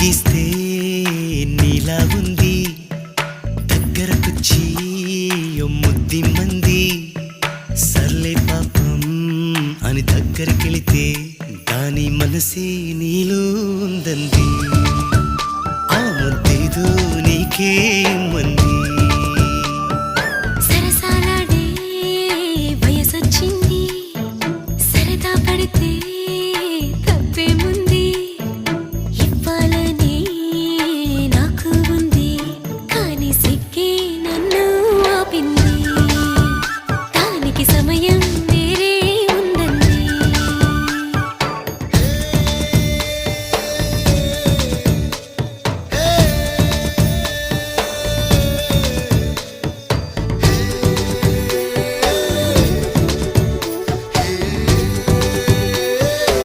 గీస్తే నీలా ఉంది దగ్గరకొచ్చి ముద్ది మంది సర్లే పాపం అని దగ్గరికెళితే దాని మనసే నీలో ఉందంది ఆ ముద్దేదో నీకే మంది